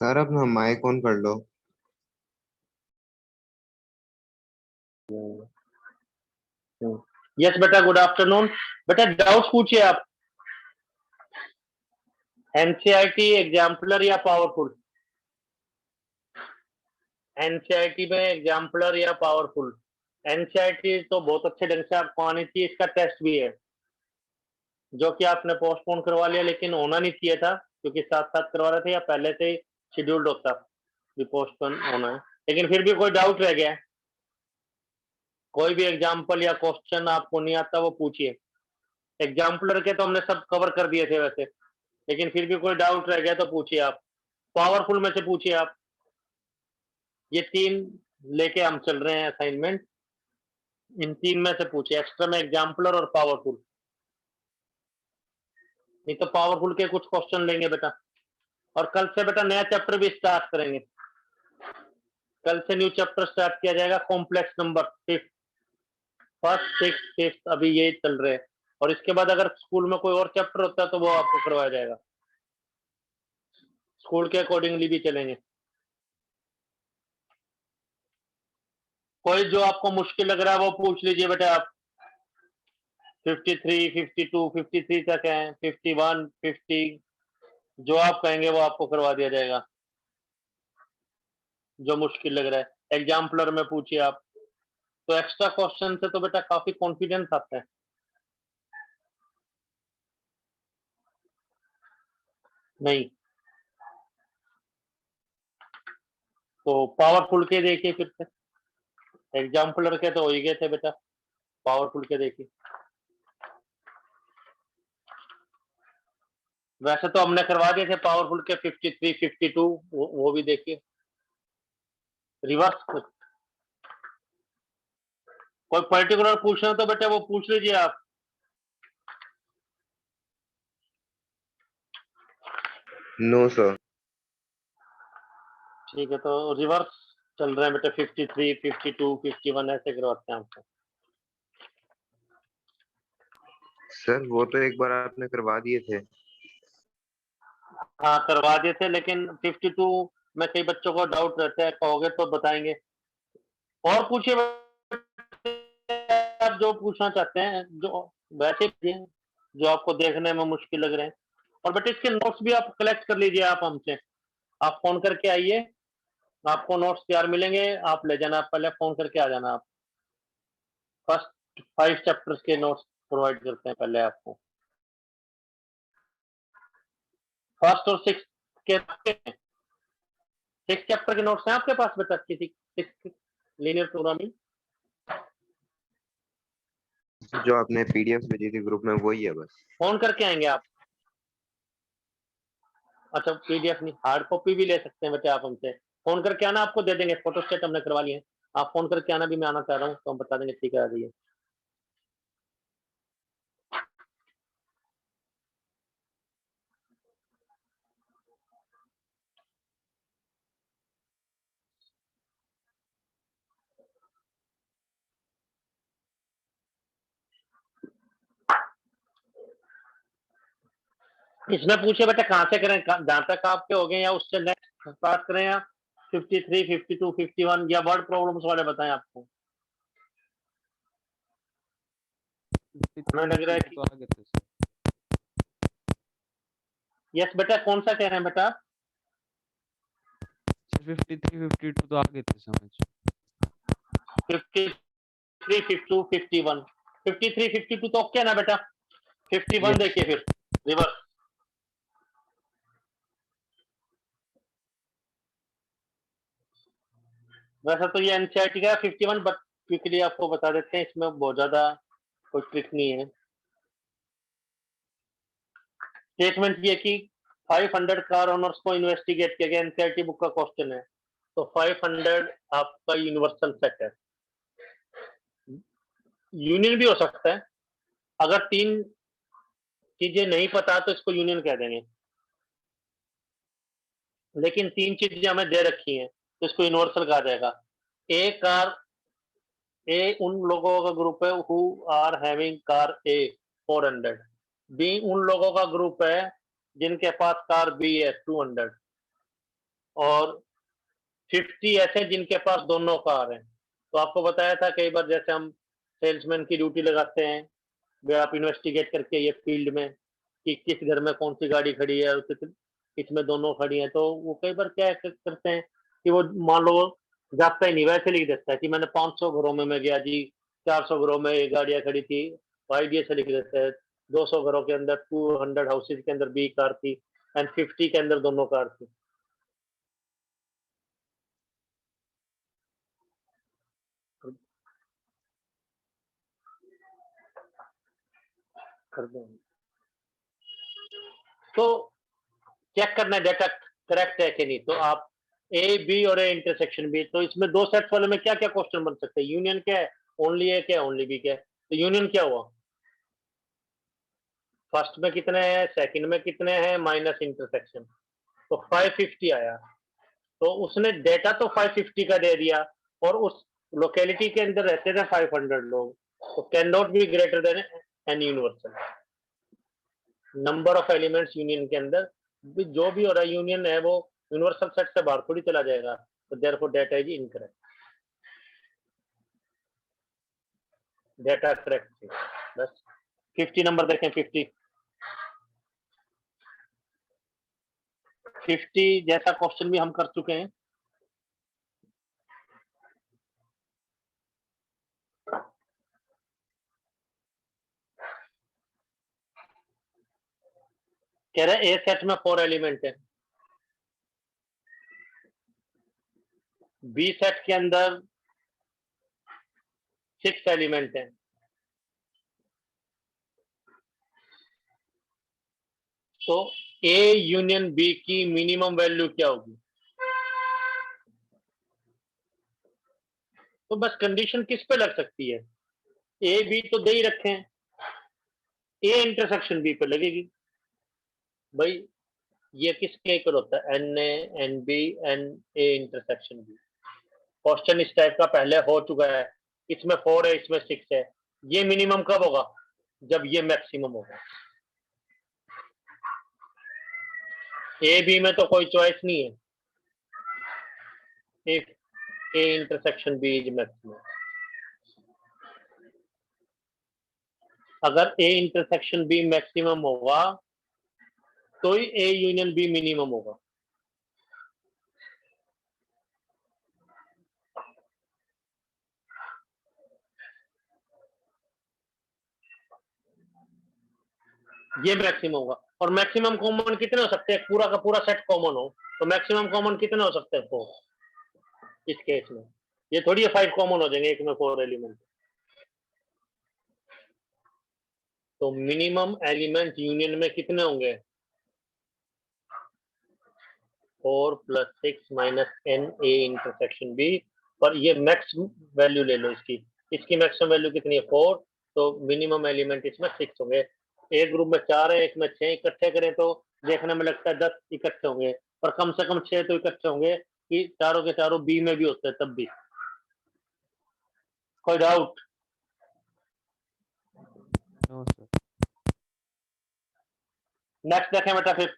Sir अपना mic on कर लो। Yes बेटा, गुड आफ्टरनून। बेटा डाउट्स पूछिए आप। एनसीईआरटी एग्जाम्पलर या पावरफुल? एनसीईआरटी में एग्जाम्पलर या पावरफुल? एनसीईआरटी तो बहुत अच्छे ढंग से आपको आनी चाहिए, इसका टेस्ट भी है जो कि आपने पोस्टपोन करवा लिया, लेकिन होना नहीं चाहिए था क्योंकि साथ साथ करवा रहे थे या पहले से ही शेड्यूल्ड होता भी पोस्टपोन होना है। लेकिन फिर भी कोई डाउट रह गया है, कोई भी एग्जाम्पल या क्वेश्चन आपको नहीं आता वो पूछिए। एग्जाम्पलर के तो हमने सब कवर कर दिए थे वैसे, लेकिन फिर भी कोई डाउट रह गया तो पूछिए आप। पावरफुल में से पूछिए आप। ये 3 लेके हम चल रहे हैं असाइनमेंट, इन 3 में से पूछिए, एक्स्ट्रा में एग्जाम्पलर और पावरफुल। नहीं तो पावरफुल के कुछ क्वेश्चन लेंगे बेटा, और कल से बेटा नया चैप्टर भी स्टार्ट करेंगे। कल से न्यू चैप्टर स्टार्ट किया जाएगा, complex number, fifth, first, six, fifth, अभी ये चल रहे हैं। और इसके बाद अगर स्कूल में कोई और चैप्टर होता है तो वो आपको करवाया जाएगा, स्कूल के अकॉर्डिंगली भी चलेंगे। कोई जो आपको मुश्किल लग रहा है वो पूछ लीजिए बेटा आप। 53, 52, 53 तक है, 51, 50, जो आप कहेंगे वो आपको करवा दिया जाएगा, जो मुश्किल लग रहा है। एग्जाम्पलर में पूछिए आप। तो एक्स्ट्रा क्वेश्चन से तो बेटा काफी कॉन्फिडेंस आता है। नहीं तो पावरफुल के देखिए फिर से, एग्जाम्पलर के तो हो ही गए थे बेटा, पावरफुल के देखिए। वैसे तो हमने करवा दिए थे पावरफुल के 53, 52, वो भी देखिए रिवर्स। कोई पर्टिकुलर पूछना तो बेटा वो पूछ लीजिए आप। No sir. ठीक है, तो रिवर्स चल रहे हैं बेटा, 53, 52, 51 ऐसे करवाते हैं आपको। सर वो तो एक बार आपने करवा दिए थे। हाँ करवा दिए थे, लेकिन 52 में कई बच्चों को डाउट रहता है, कहोगे तो बताएंगे। और पूछिए आप जो पूछना चाहते हैं, जो वैसे जो आपको देखने में मुश्किल लग रहे हैं। और बेटा इसके नोट्स भी आप कलेक्ट कर लीजिए आप हमसे, आप फोन करके आइए, आपको नोट्स तैयार मिलेंगे, आप ले जाना, पहले फोन करके आ जाना आप। फर्स्ट 5 चैप्टर्स के नोट्स प्रोवाइड करते हैं पहले आपको, फर्स्ट और सिक्स के। 6 चैप्टर के नोट्स हैं आपके पास बेटा, किसी 6 लीनियर प्रोग्रामिंग? जो आपने पीडीएफ भेजी थी ग्रुप में वही है बस। फोन करके आएंगे आप? अच्छा पीडीएफ नहीं, हार्ड कॉपी भी ले सकते हैं बेटे आप हमसे, फोन करके आना, आपको दे देंगे, फोटोस्टेट हमने करवा लिए हैं। आप फोन करके आना भी, मैं आना चाह रहा हूँ तो हम बता देंगे, ठीक है आ जाइए। इसमें पूछे बेटा कहाँ से करें, जहाँ तक आपके हो गए या उससे नेक्स्ट बात करें, या 53, 52, 51 या वर्ड प्रॉब्लम्स वाले बताएं आपको? हमें लग रहा है कि तो आगे थे सर। यस बेटा, कौन सा कह रहे हैं बेटा आप? 53, 52 तो आगे थे समझ। 53, 52, 51, 53, 52 तो ओके ना बेटा? 51 देखिए फिर रिवर्स। वैसा तो ये एनसीईआरटी का 51, बट क्विकली आपको बता देते हैं, इसमें बहुत ज्यादा कोई ट्रिक नहीं है। स्टेटमेंट ये कि 500 कार ओनर्स को इन्वेस्टिगेट किया गया, एनसीईआरटी बुक का क्वेश्चन है, तो 500 आपका यूनिवर्सल सेट है। यूनियन भी हो सकता है, अगर 3 चीजें नहीं पता तो इसको यूनियन कह देंगे, लेकिन 3 चीजें हमें दे रखी हैं तो इसको यूनिवर्सल कहा जाएगा। ए कार, ए उन लोगों का ग्रुप है who are having car A 400, B उन लोगों का ग्रुप है जिनके पास कार बी है 200, और 50 ऐसे जिनके पास दोनों कार हैं। तो आपको बताया था कई बार, जैसे हम सेल्समैन की ड्यूटी लगाते हैं, वे आप इन्वेस्टिगेट करके ये फील्ड में कि किस घर में कौन सी गाड़ी खड़ी है और किसमें दोनों खड़ी हैं। तो वो कई बार क्या करते हैं कि वो मान लो जाता ही नहीं, वैसे लिख देता है कि मैंने 500 घरों में मैं गया जी, 400 घरों में ये गाड़ियां खड़ी थी, आइडिया से लिख देता है। 200 घरों के अंदर, 200 हाउसेज के अंदर बी कार थी एंड 50 के अंदर दोनों कार थी। कर दो। तो चेक करना है डेटा करेक्ट है कि नहीं। तो आप ए बी और ए इंटरसेक्शन बी, तो इसमें दो सेट्स वाले में क्या क्या क्वेश्चन बन सकते हैं? यूनियन क्या है, ओनली ए क्या है, ओनली बी क्या है। तो यूनियन क्या हुआ, फर्स्ट में कितने हैं, सेकंड में कितने हैं, माइनस इंटरसेक्शन, तो 550 आया। तो उसने डेटा तो 550 का दे दिया और उस लोकेलिटी के अंदर रहते थे 500 लोग, तो can not be greater than N universal number of elements union के अंदर। जो भी हो रहा है यूनियन है वो यूनिवर्सल सेट से बाहर थोड़ी चला जाएगा। तो therefore data is incorrect, data correct थी बस। 50 नंबर देखें, 50 जैसा क्वेश्चन भी हम कर चुके हैं। कह रहे ए सेट में 4 एलिमेंट है, बी सेट के अंदर 6 एलिमेंट है। तो ए यूनियन बी की मिनिमम वैल्यू क्या होगी? तो बस कंडीशन किस पे लग सकती है, ए बी तो दे ही रखे हैं, ए इंटरसेक्शन बी पे लगेगी। भाई ये किसके इक्वल होता है, N A N B N A intersection B. Question इस टाइप का पहले हो चुका है, इसमें 4 है, इसमें 6 है। ये मिनिमम कब होगा, जब ये मैक्सिमम होगा। ए बी में तो कोई चॉइस नहीं है, if A intersection B is maximum. अगर ए इंटरसेक्शन बी मैक्सिमम होगा तो ही ए यूनियन बी मिनिमम होगा। ये मैक्सिमम होगा। और मैक्सिमम कॉमन कितने हो सकते हैं, पूरा का पूरा सेट कॉमन हो तो मैक्सिमम कॉमन कितने हो सकते हैं, 4 इस केस में। ये थोड़ी है 5 कॉमन हो जाएंगे एक में 4 एलिमेंट। तो मिनिमम एलिमेंट यूनियन में कितने होंगे, 4 + 6 - एन ए इंटरसेक्शन बी। पर ये मैक्स वैल्यू ले लो इसकी, इसकी मैक्सिमम वैल्यू कितनी है, 4। तो मिनिमम एलिमेंट इसमें 6 होंगे। एक ग्रुप में 4 है, एक में 6, इकट्ठे करें तो देखने में लगता है 10 इकट्ठे होंगे, पर कम से कम 6 तो इकट्ठे होंगे कि चारों के चारों बी में भी होते हैं तब भी। कोई डाउट? No sir. नेक्स्ट देखें बेटा, फिर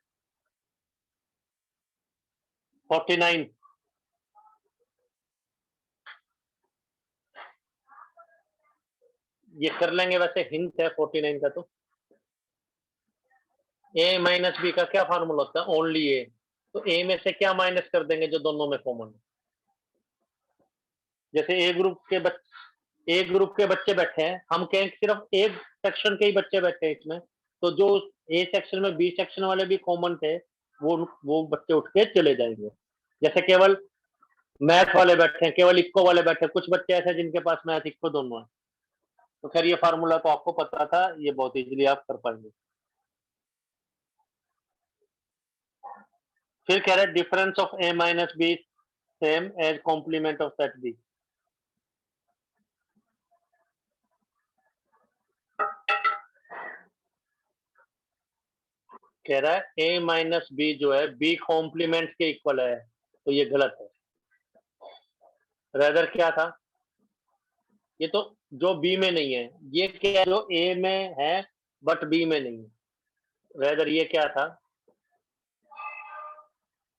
49। ये कर लेंगे, वैसे हिंट है 49 का। तो ए माइनस बी का क्या फार्मूला होता है, ओनली ए। तो ए में से क्या माइनस कर देंगे जो दोनों में कॉमन है। जैसे ए ग्रुप के बच्चे बैठे हैं, हम कहें सिर्फ एक सेक्शन के ही बच्चे बैठे हैं इसमें, तो जो ए सेक्शन में बी सेक्शन वाले भी कॉमन थे वो बच्चे उठ के चले जाएंगे। जैसे केवल मैथ वाले बैठे हैं, केवल इक्को वाले बैठे हैं, कुछ बच्चे ऐसे जिनके पास मैथ इक्को दोनों है। तो खैर ये फार्मूला तो आपको पता था, ये बहुत इजीली आप कर पाएंगे। फिर कह रहे हैं difference of A minus B same as complement of set B. कह रहा है ए माइनस बी जो है बी कॉम्प्लीमेंट के इक्वल है, तो ये गलत है। रेदर क्या था, ये तो जो बी में नहीं है, ये क्या जो ए में है बट बी में नहीं है। रेदर ये क्या था,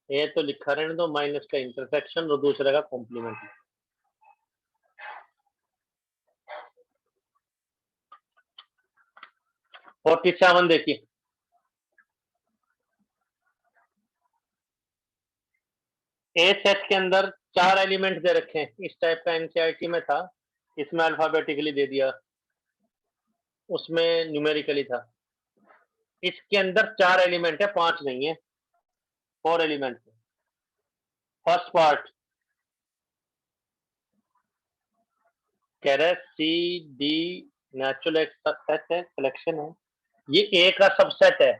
ये तो लिखा रहने दो, माइनस का इंटरसेक्शन और दूसरे का कॉम्प्लीमेंट। 47 देखिए, ए सेट के अंदर 4 एलिमेंट दे रखे हैं। इस टाइप का एनसीईआरटी में था, इसमें अल्फाबेटिकली दे दिया, उसमें न्यूमेरिकली था। इसके अंदर 4 एलिमेंट है, 5 नहीं है, 4 एलिमेंट है। फर्स्ट पार्ट कह रहे सी डी नेचुरल सेट है, कलेक्शन है, ये ए का सबसेट है,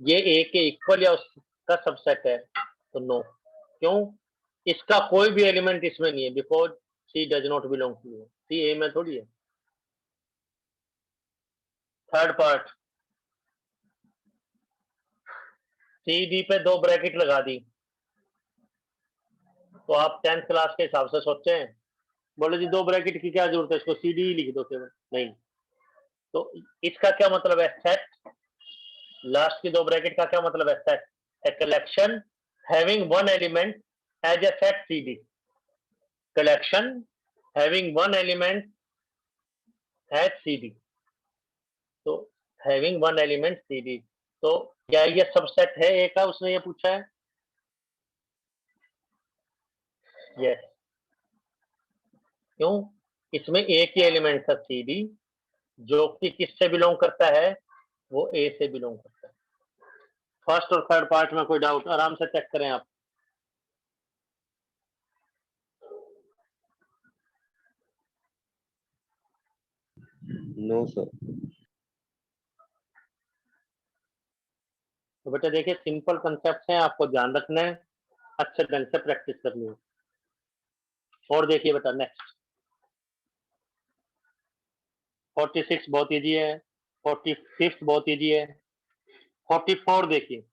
ये ए के इक्वल या उसका सबसेट है, तो नो। क्यों? इसका कोई भी एलिमेंट इसमें नहीं है, because C does not belong to, C A में थोड़ी है। थर्ड पार्ट, सी डी पे 2 ब्रैकेट लगा दी, तो आप 10th क्लास के हिसाब से सोचे हैं, बोले जी 2 ब्रैकेट की क्या जरूरत है, इसको सी डी ही लिख दो केवल, नहीं। तो इसका क्या मतलब है? सेट, लास्ट की 2 ब्रैकेट का क्या मतलब है? Set, a collection having one element as a set C D, collection having one element as C D, तो having one element C D, तो क्या ये सबसेट है ए का? उसने ये पूछा है, यस। क्यों? इसमें एक ही एलिमेंट था सी डी, जो कि किससे बिलोंग करता है? वो ए से बिलोंग करता है। फर्स्ट और थर्ड पार्ट में कोई डाउट? आराम से चेक करें आप। No sir. तो बेटा देखिए, सिंपल कंसेप्ट है, आपको ध्यान रखना है, अच्छे ढंग से प्रैक्टिस करनी है। और देखिए बेटा नेक्स्ट, 46 बहुत इजी है, 45 बहुत इजी है, 44 देखिए।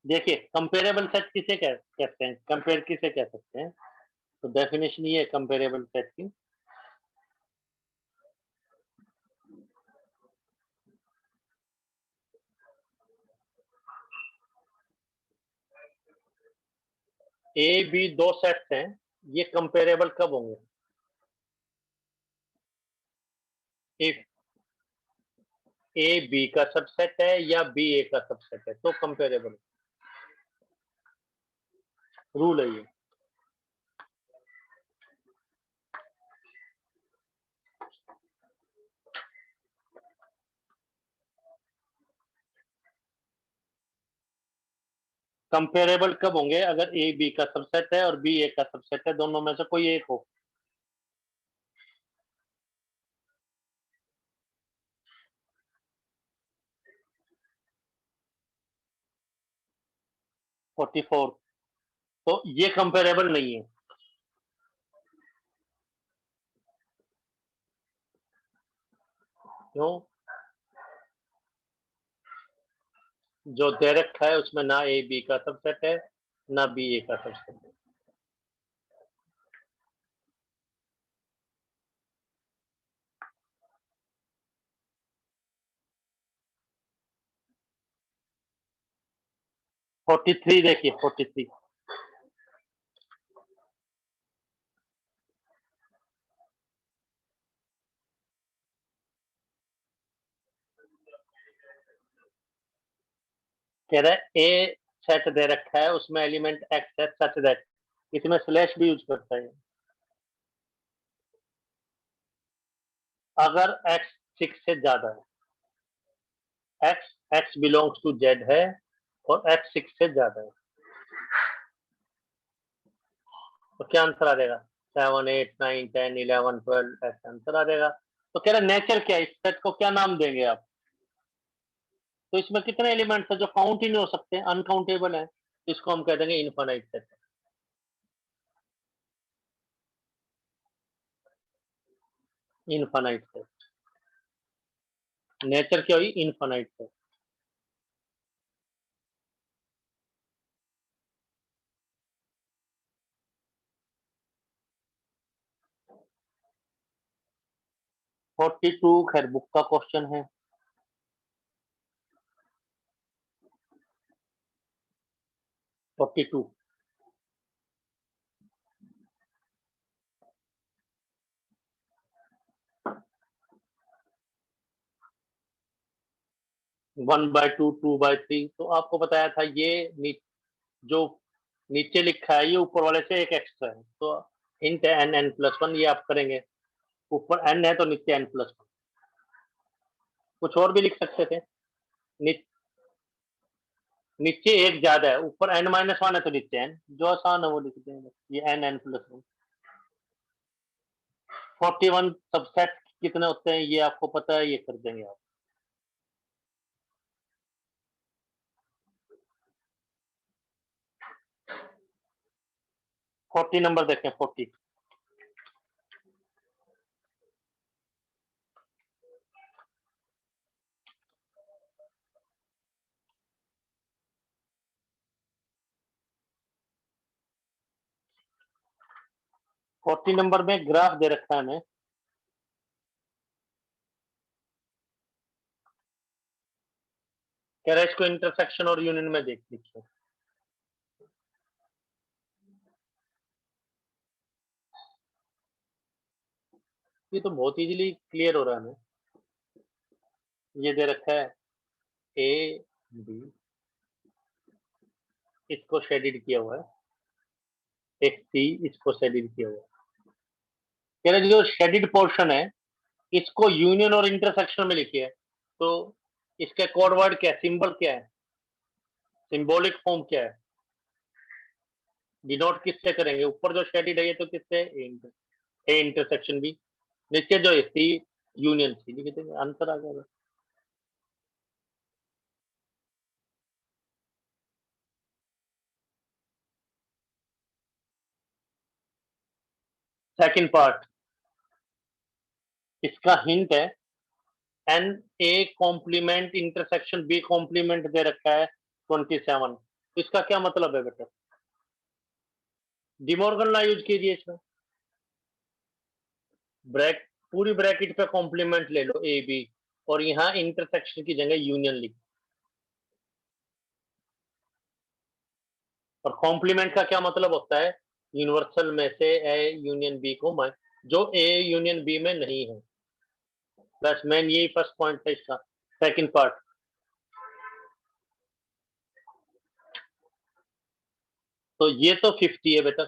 देखिए कंपेरेबल सेट किसे कहते हैं, कंपेयर किसे कह सकते हैं? तो डेफिनेशन ये है कंपेरेबल सेट की, ए बी 2 सेट्स हैं, ये कंपेरेबल कब होंगे? इफ ए बी का सबसेट है या बी ए का सबसेट है, तो कंपेरेबल। रूल है ये। कंपेरेबल कब होंगे? अगर ए बी का सबसेट है और बी ए का सबसेट है, दोनों में से कोई एक हो। फोर्टी फोर, तो ये कंपेरेबल नहीं है। क्यों? जो दे रखा है उसमें ना ए बी का सबसेट है ना बी ए का सबसेट है। फोर्टी थ्री देखिए, 43 कह रहा है ए सेट दे रखा है, उसमें एलिमेंट एक्स है सच दैट, इसमें स्लैश भी यूज करता है। अगर एक्स 6 से ज्यादा है, x x belongs to Z है और एक्स 6 से ज्यादा है, तो क्या आंसर आ जाएगा? 7 8 9 10 11 12 ऐसा आंसर आ जाएगा। तो कह रहा नेचर क्या है, इस सेट को क्या नाम देंगे आप? तो इसमें कितने एलिमेंट्स है जो काउंट ही नहीं हो सकते, अनकाउंटेबल है, इसको हम कह देंगे infinite set. Infinite set. Nature क्या हुई, इनफाइनाइट है। फोर्टी टू खैर बुक का क्वेश्चन है। Forty two, one by two, two by three, तो आपको बताया था ये जो नीचे लिखा है ये ऊपर वाले से एक एक्स्ट्रा है, तो हिंट है एन एन प्लस वन, ये आप करेंगे। ऊपर एन है तो नीचे एन प्लस वन। कुछ और भी लिख सकते थे। नी, नीचे एक ज्यादा है, ऊपर एन माइनस वन है तो नीचे एन, जो आसान है वो लिख देंगे, ये n n plus one. 41 subset कितने होते हैं ये आपको पता है, ये कर देंगे आप। 40 नंबर देखें, 40। फोर्टी नंबर में ग्राफ दे रखा है हमें। कह रहा है इसको इंटरसेक्शन और यूनियन में देख लीजिए। ये तो बहुत इजीली क्लियर हो रहा है हमें। ये दे रखा है ए बी, इसको शेडेड किया हुआ है, एक सी, इसको शेडेड किया हुआ है। कह रहे जो शेडेड पोर्शन है इसको यूनियन और इंटरसेक्शन में लिखिए, तो इसका कोड वर्ड क्या है, सिंबल क्या है, सिंबॉलिक फॉर्म क्या है, डिनोट किससे करेंगे। ऊपर जो शेडेड है ये तो किससे, ए इंटरसेक्शन बी, नीचे जो है सी यूनियन सी, लिख देंगे, आंसर आ जाएगा। सेकंड पार्ट, इसका हिंट है N A complement intersection B complement दे रखा है 27। तो इसका क्या मतलब है बेटा, डिमॉर्गन लॉ यूज कीजिए इसमें। ब्रैक पूरी ब्रैकेट पे कॉम्प्लीमेंट ले लो ए बी, और यहाँ इंटरसेक्शन की जगह यूनियन लिख। और कॉम्प्लीमेंट का क्या मतलब होता है, यूनिवर्सल में से ए यूनियन बी को जो ए यूनियन बी में नहीं है। बस मेन यही फर्स्ट पॉइंट था इसका। सेकंड पार्ट, तो ये तो 50 है बेटा।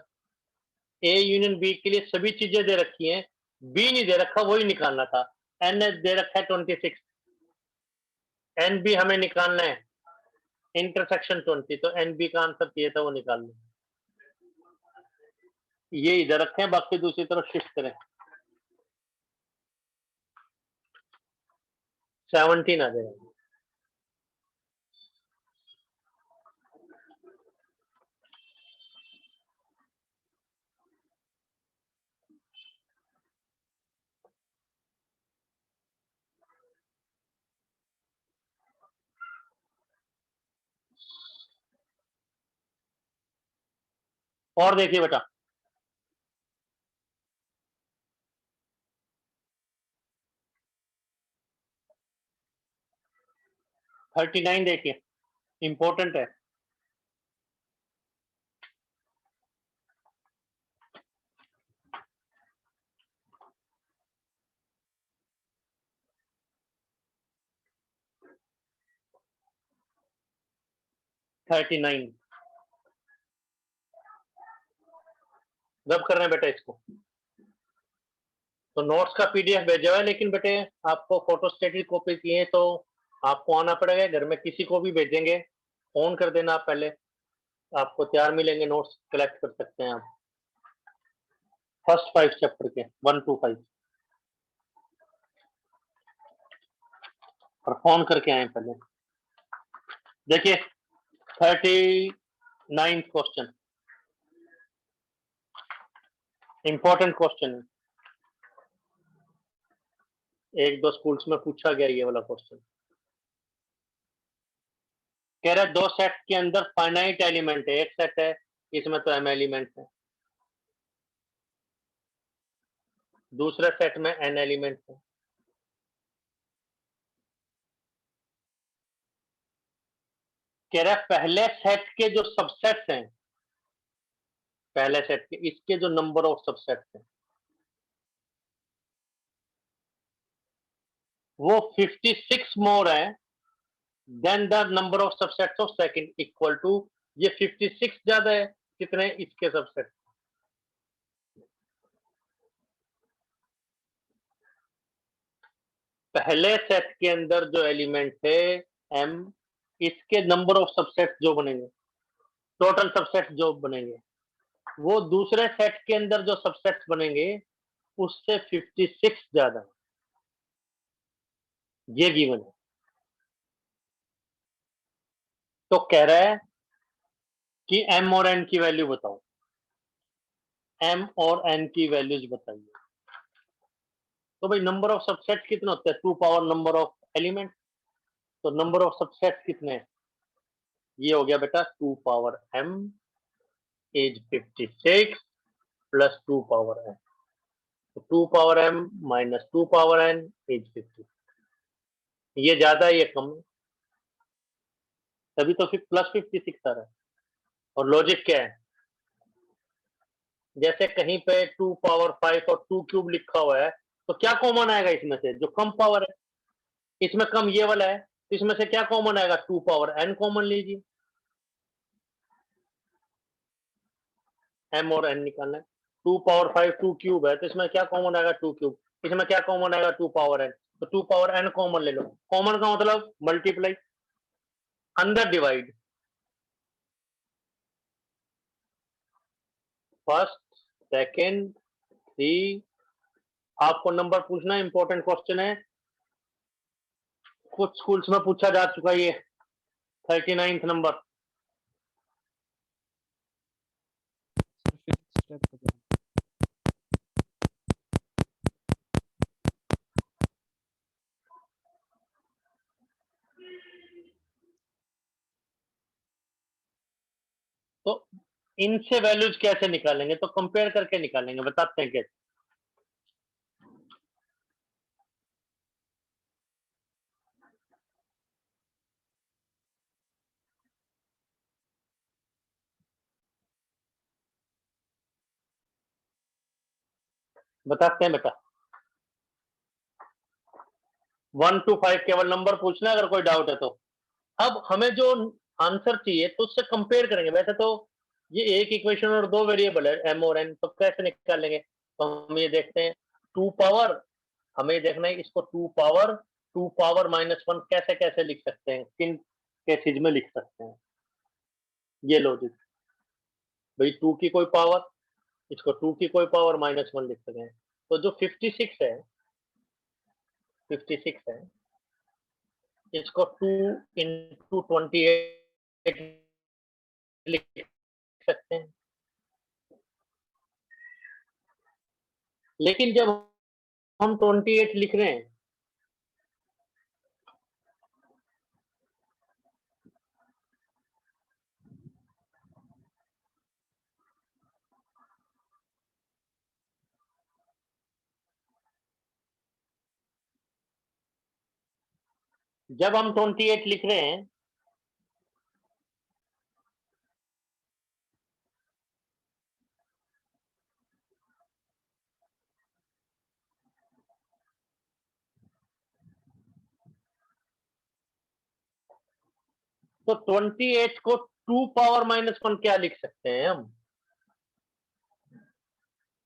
ए यूनियन बी के लिए सभी चीजें दे रखी हैं, बी नहीं दे रखा, वही निकालना था। एन दे रखा है 26, एन बी हमें निकालना है, इंटरसेक्शन 20, तो एन बी का आंसर चाहिए था, वो निकाल लो। ये इधर रखें, बाकी दूसरी तरफ शिफ्ट करें। 17 आ जाएगा। और देखिए बेटा, 39 देखिए, इंपॉर्टेंट है। थर्टी नाइन रब कर रहे हैं बेटा इसको। तो नोट्स का पीडीएफ भेजा हुआ है, लेकिन बेटे आपको फोटोस्टेटेड कॉपी चाहिए तो आपको आना पड़ेगा, घर में किसी को भी भेजेंगे, फोन कर देना आप पहले, आपको तैयार मिलेंगे, नोट्स कलेक्ट कर सकते हैं आप। फर्स्ट 5 चैप्टर के 1 to 5, और फोन करके आए पहले। देखिए 39 क्वेश्चन, इंपॉर्टेंट क्वेश्चन है। एक दो स्कूल्स में पूछा गया ये वाला क्वेश्चन। कह रहा है दो सेट के अंदर फाइनाइट एलिमेंट है, एक सेट है इसमें तो m एलिमेंट है, दूसरे सेट में n एलिमेंट है। कह रहा है पहले सेट के जो सबसेट्स हैं, पहले सेट के इसके जो नंबर ऑफ सबसेट्स हैं वो 56 मोर है then the number of subsets of second, equal to ये 56 ज्यादा है कितने इसके सबसेट। पहले सेट के अंदर जो एलिमेंट थे m, इसके नंबर ऑफ सबसेट्स जो बनेंगे, टोटल सबसेट्स जो बनेंगे, वो दूसरे सेट के अंदर जो सबसेट्स बनेंगे उससे 56 ज्यादा है, ये गिवन है। तो कह रहा है कि m और n की वैल्यू बताओ, m और n की वैल्यूज बताइए। तो भाई नंबर ऑफ सबसेट्स कितने होते हैं, 2 पावर नंबर ऑफ एलिमेंट, तो नंबर ऑफ सबसेट्स कितने हैं, ये हो गया बेटा 2 power m is 56 plus 2 power n, तो 2 power m minus 2 power n is 50, ये ज्यादा है ये कम है, तभी तो फिर प्लस 56 आ रहा है। और लॉजिक क्या है, जैसे कहीं पे 2 पावर 5 और 2 क्यूब लिखा हुआ है तो क्या कॉमन आएगा इसमें से, जो कम पावर है, इसमें कम ये वाला है, तो इसमें से क्या कॉमन आएगा, 2 पावर n कॉमन लीजिए, m और n निकालना है। 2 पावर 5 2 क्यूब है तो इसमें क्या कॉमन आएगा, 2 क्यूब, इसमें क्या कॉमन आएगा, 2 पावर n, तो 2 पावर n कॉमन ले लो, कॉमन का मतलब मल्टीप्लाई, अंदर डिवाइड, फर्स्ट सेकेंड 3, आपको नंबर पूछना इंपॉर्टेंट क्वेश्चन है, कुछ स्कूल्स में पूछा जा चुका है ये 39th number. Sir fifth step बताओ। तो इनसे वैल्यूज कैसे निकालेंगे, तो कंपेयर करके निकालेंगे, बताते हैं कैसे। बताते हैं बेटा, 1 to 5 केवल नंबर पूछना है अगर कोई डाउट है तो। अब हमें जो आंसर चाहिए तो उससे कंपेयर करेंगे, वैसे तो ये एक इक्वेशन और दो वेरिएबल है m और n, तो कैसे निकालेंगे, तो हम ये देखते हैं 2 पावर, हमें ये देखना है इसको 2 पावर -1 कैसे कैसे लिख सकते हैं, किन केसेज में लिख सकते हैं, ये लॉजिक, भाई 2 की कोई पावर, इसको 2 की कोई पावर -1 लिख सकते हैं, तो जो 56 है इसको 2 into 28 लिख सकते हैं, लेकिन जब हम 28 लिख रहे हैं जब हम 28 लिख रहे हैं तो 28 को 2 पावर -1 क्या लिख सकते हैं हम,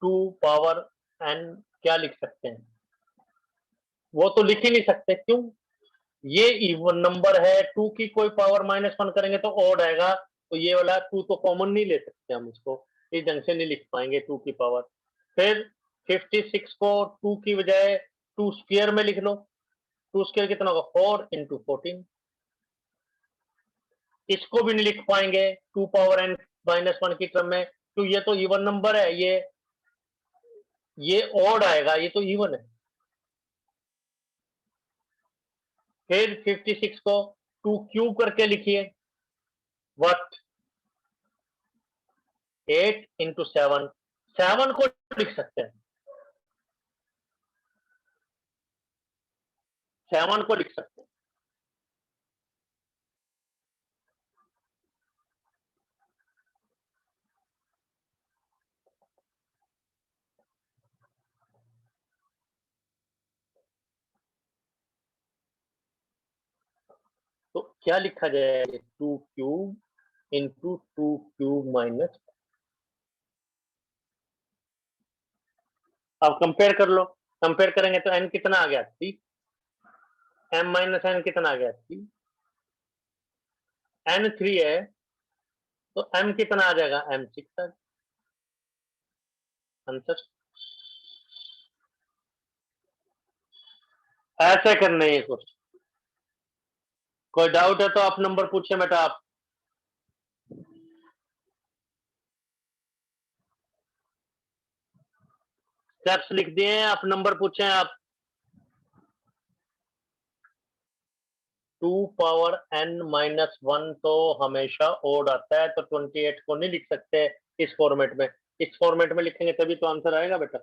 2 पावर n क्या लिख सकते हैं, वो तो लिख ही नहीं सकते, क्यों, ये इवन नंबर है, 2 की कोई पावर -1 करेंगे तो ऑड आएगा, तो ये वाला 2 तो कॉमन नहीं ले सकते हम, इसको इस ढंग से नहीं लिख पाएंगे 2 की पावर। फिर 56 को 2 की बजाय 2 स्क्वायर में लिख लो, 2 स्क्वायर कितना होगा 4 into 14, इसको भी नहीं लिख पाएंगे 2 पावर n -1 की टर्म में, तो ये तो इवन नंबर है, ये ऑड आएगा, ये तो इवन है, फिर 56 को 2 क्यूब करके लिखिए, व्हाट 8 इंटू 7, 7 को लिख सकते हैं, 7 को लिख सकते हैं। तो क्या लिखा जाएगा, 2 क्यूब इंटू 2 क्यूब माइनस, अब कंपेयर कर लो, कंपेयर करेंगे तो n कितना आ गया 3, m माइनस n कितना आ गया 3, n 3 है तो m कितना आ जाएगा, m 6 आंसर। ऐसे करने ये कुछ, कोई डाउट है तो आप नंबर पूछे बेटा, आप स्टेप्स लिख दिए हैं, आप नंबर पूछे आप। 2 पावर n माइनस 1 तो हमेशा ओड आता है, तो 28 को नहीं लिख सकते इस फॉर्मेट में, इस फॉर्मेट में लिखेंगे तभी तो आंसर आएगा बेटा।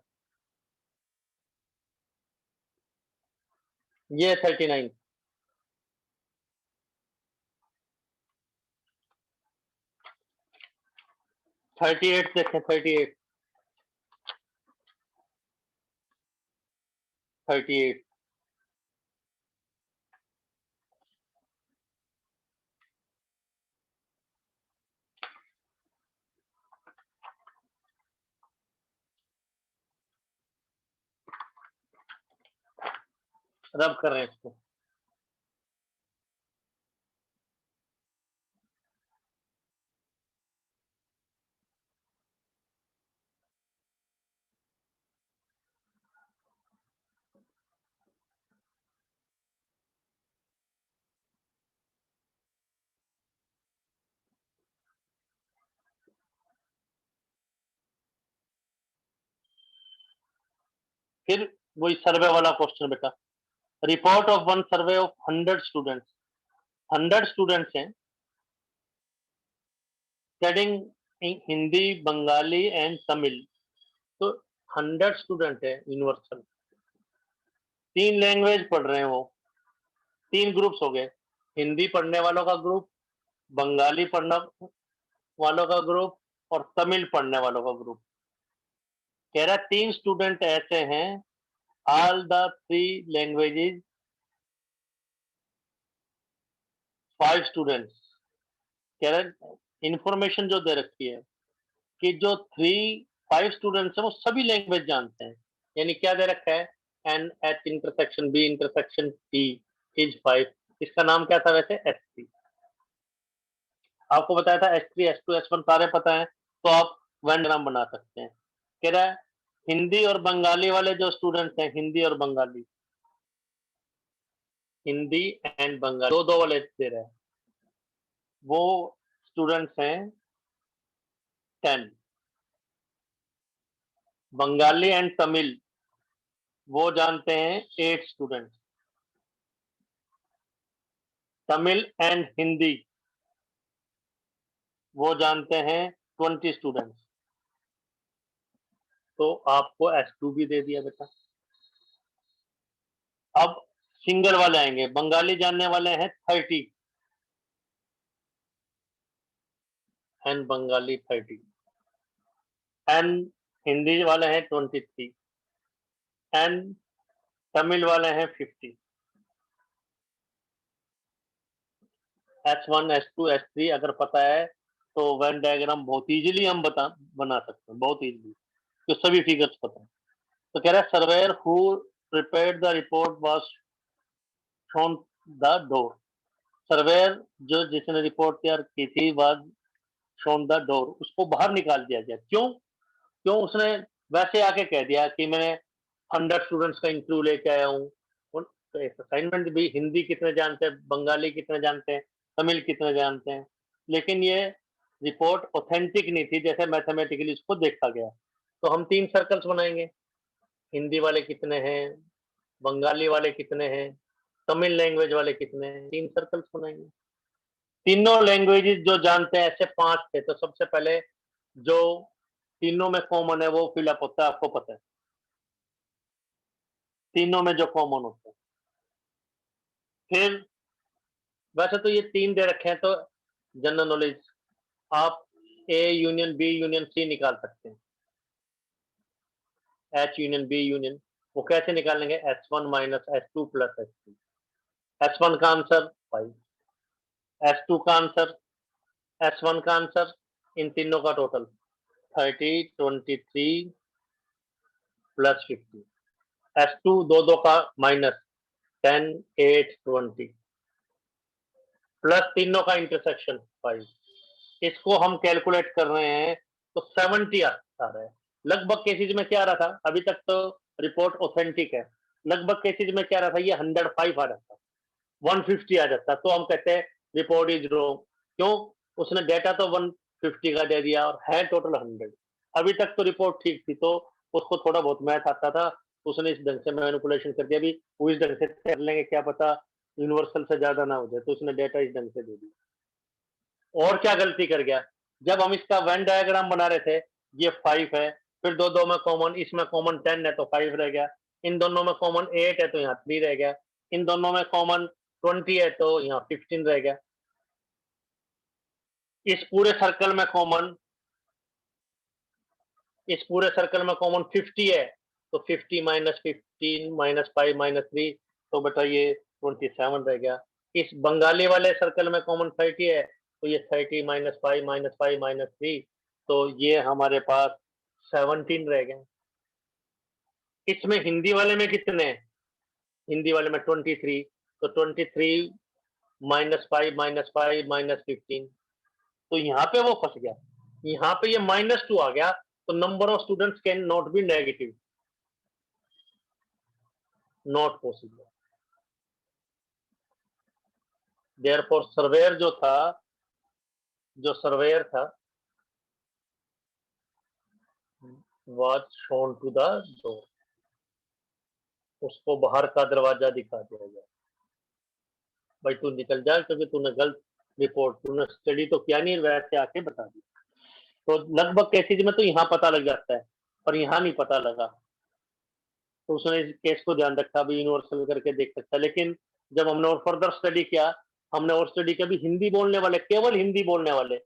ये 39, 38 देखें, 38, 38, रब कर रहे हैं इसको। फिर वही सर्वे वाला क्वेश्चन बेटा, report of one survey of 100 students, 100 students हैं स्टडिंग हिंदी, बंगाली एंड तमिल, तो 100 स्टूडेंट है यूनिवर्सल, 3 लैंग्वेज पढ़ रहे हैं वो, 3 ग्रुप्स हो गए, हिंदी पढ़ने वालों का ग्रुप, बंगाली पढ़ने वालों का ग्रुप और तमिल पढ़ने वालों का ग्रुप। कह रहा है 3 स्टूडेंट ऐसे हैं, ऑल द 3 लैंग्वेजेस 5 स्टूडेंट्स। कह रहा है इंफॉर्मेशन जो दे रखी है कि जो 5 स्टूडेंट्स हैं वो सभी लैंग्वेज जानते हैं, यानी क्या दे रखा है, n H intersection B intersection T is 5, इसका नाम क्या था वैसे, S3। आपको बताया था S3 S2 S1 सारे पता है, तो आप वेन डायग्राम बना सकते हैं। कह रहा है हिंदी और बंगाली वाले जो स्टूडेंट्स हैं, हिंदी और बंगाली, हिंदी एंड बंगाली दो दो वाले दे रहे हैं, वो स्टूडेंट्स हैं 10, बंगाली एंड तमिल वो जानते हैं 8 स्टूडेंट्स, तमिल एंड हिंदी वो जानते हैं 20 स्टूडेंट्स, तो आपको S2 भी दे दिया बेटा। अब सिंगल वाले आएंगे, बंगाली जानने वाले हैं 30 एंड बंगाली 30 एंड हिंदी वाले हैं 23 एंड तमिल वाले हैं 50। S1 S2 S3 अगर पता है तो वेन डायग्राम बहुत इजीली हम बना सकते हैं, बहुत इजीली, तो सभी फिगर्स पता है। तो कह रहा है surveyor who prepared the report was shown the door, surveyor जो जिसने रिपोर्ट तैयार की थी वाज शोन द डोर, उसको बाहर निकाल दिया गया, क्यों, क्यों उसने वैसे आके कह दिया कि मैं 100 स्टूडेंट्स का इंटरव्यू लेके आया हूँ, तो असाइनमेंट भी हिंदी कितने जानते हैं, बंगाली कितने जानते हैं, तमिल कितने जानते हैं, लेकिन ये रिपोर्ट ऑथेंटिक नहीं थी जैसे मैथमेटिकली इसको देखा गया। तो हम 3 सर्कल्स बनाएंगे, हिंदी वाले कितने हैं, बंगाली वाले कितने हैं तमिल लैंग्वेज वाले कितने हैं? 3 सर्कल्स बनाएंगे। तीनों लैंग्वेजेस जो जानते हैं, ऐसे 5 थे, तो सबसे पहले जो तीनों में कॉमन है वो फिलअप होता है, आपको पता है। तीनों में जो कॉमन होता है। फिर वैसे तो ये 3 दे रखे हैं, तो जनरल नॉलेज आप A union B union C निकाल सकते हैं। एच यूनियन बी यूनियन, वो कैसे निकालेंगे? S1 minus S2 plus S3। S1 का आंसर 5, S2 का आंसर, S1 का आंसर, इन तीनों का टोटल 30, 23 प्लस 50। S2 दो का माइनस 10, 8, 20 प्लस तीनों का इंटरसेक्शन 5। इसको हम कैलकुलेट कर रहे हैं तो 70 आ रहा है। लगभग केसेज में क्या आ रहा था, अभी तक तो रिपोर्ट ऑथेंटिक है, लगभग केसेज में क्या आ रहा था, ये 105 आ जाता, 150 आ जाता, तो हम कहते हैं रिपोर्ट इज रॉन्ग। क्यों? उसने डेटा तो 150 का दे दिया और है टोटल 100। अभी तक तो रिपोर्ट ठीक थी, तो उसको थोड़ा बहुत मैथ आता था, उसने इस ढंग से मैनिपुलेशन कर दिया। अभी वो इस ढंग से कर लेंगे, क्या पता यूनिवर्सल से ज्यादा ना हो जाए, तो उसने डेटा इस ढंग से दे दिया। और क्या गलती कर गया, जब हम इसका वेन डायग्राम बना रहे थे, ये 5 है, फिर दो में कॉमन, इसमें कॉमन 10 है तो 5 रह गया, इन दोनों में कॉमन 8 है तो यहाँ 3 रह गया, इन दोनों में कॉमन 20 है तो यहाँ 15 रह गया। इस पूरे सर्कल में कॉमन, इस पूरे सर्कल में कॉमन 50 है, तो 50 माइनस 15 माइनस 5 माइनस 3, तो बेटा ये 27 रह गया। इस बंगाली वाले सर्कल में कॉमन 30 है, तो ये 30 माइनस 5 माइनस 5 माइनस 3, तो ये हमारे पास 17 रह गए। इसमें हिंदी वाले में कितने हैं? हिंदी वाले में 23, तो 23 माइनस 5 माइनस 5 माइनस 15, तो यहाँ पे वो फंस गया, यहाँ पे ये -2 आ गया, तो number of students can not be negative, not possible. Therefore surveyor जो था, जो सर्वेयर था, was shown to the door, उसको बाहर का दरवाजा दिखा दिया गया, भाई तू निकल जा, क्योंकि तूने गलत रिपोर्ट, तूने स्टडी तो किया नहीं, वैसे आके बता दी। तो लगभग केसेज में तो यहाँ पता लग जाता है, पर यहाँ नहीं पता लगा, तो उसने इस केस को ध्यान रखा, भी यूनिवर्सल करके देख सकता है। लेकिन जब हमने और फर्दर स्टडी किया, हमने और स्टडी किया भी हिंदी बोलने वाले, केवल हिंदी बोलने वाले,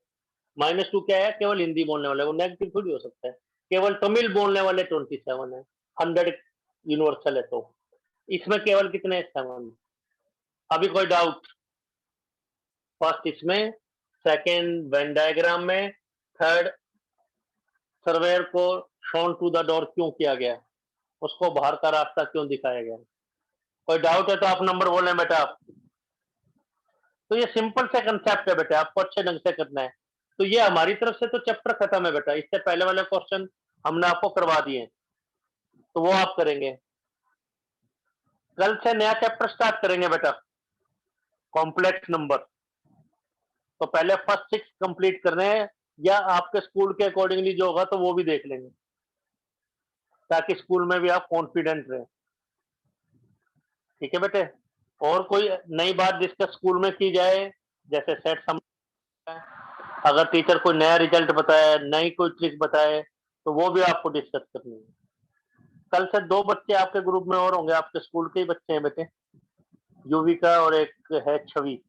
-2 क्या है, केवल हिंदी बोलने वाले, वो नेगेटिव थोड़ी हो सकता है। केवल तमिल बोलने वाले 27 है, 100 यूनिवर्सल है, तो इसमें केवल कितने? 7। अभी कोई डाउट? फर्स्ट इसमें, सेकेंड वेन डायग्राम में, थर्ड सर्वेयर को शोन टू द डोर क्यों किया गया, उसको बाहर का रास्ता क्यों दिखाया गया? कोई डाउट है तो आप नंबर बोलें बेटा आप। तो ये सिंपल से कंसेप्ट है बेटा, आपको अच्छे ढंग से करना है। तो ये हमारी तरफ से तो चैप्टर खत्म है बेटा, इससे पहले वाले क्वेश्चन हमने आपको करवा दिए, तो वो आप करेंगे। कल से नया चैप्टर स्टार्ट करेंगे बेटा, कॉम्प्लेक्स नंबर। तो पहले फर्स्ट 6 कंप्लीट करने हैं, या आपके स्कूल के अकॉर्डिंगली जो होगा तो वो भी देख लेंगे, ताकि स्कूल में भी आप कॉन्फिडेंट रहे। ठीक है बेटे? और कोई नई बात डिस्कस स्कूल में की जाए, जैसे सेट सम, अगर टीचर कोई नया रिजल्ट बताए, नई कोई ट्रिक बताए, तो वो भी आपको डिस्कस करनी है। कल से 2 बच्चे आपके ग्रुप में और होंगे, आपके स्कूल के ही बच्चे हैं बेटे, युविका और एक है छवि,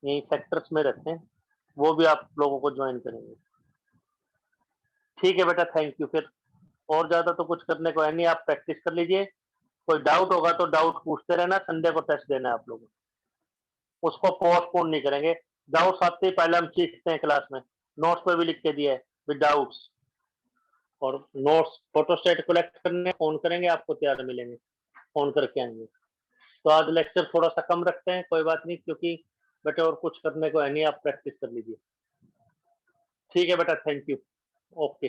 यही सेक्टर्स में रहते हैं, वो भी आप लोगों को ज्वाइन करेंगे। ठीक है बेटा, थैंक यू। फिर और ज्यादा तो कुछ करने को है नहीं, आप प्रैक्टिस कर लीजिए। कोई डाउट होगा तो डाउट पूछते रहना, संडे को टेस्ट देना है आप लोगों को, उसको पोस्टपोन नहीं करेंगे। डाउट्स आते ही पहले हम सीखते हैं क्लास में, नोट्स पे भी लिख के दिया है विद डाउट्स, और नोट्स फोटोस्टेट कलेक्ट करने फोन करेंगे, आपको तैयार मिलेंगे, फोन करके आएंगे। तो आज लेक्चर थोड़ा सा कम रखते हैं, कोई बात नहीं, क्योंकि बेटा और कुछ करने को है नहीं, आप प्रैक्टिस कर लीजिए। ठीक है बेटा, थैंक यू, ओके।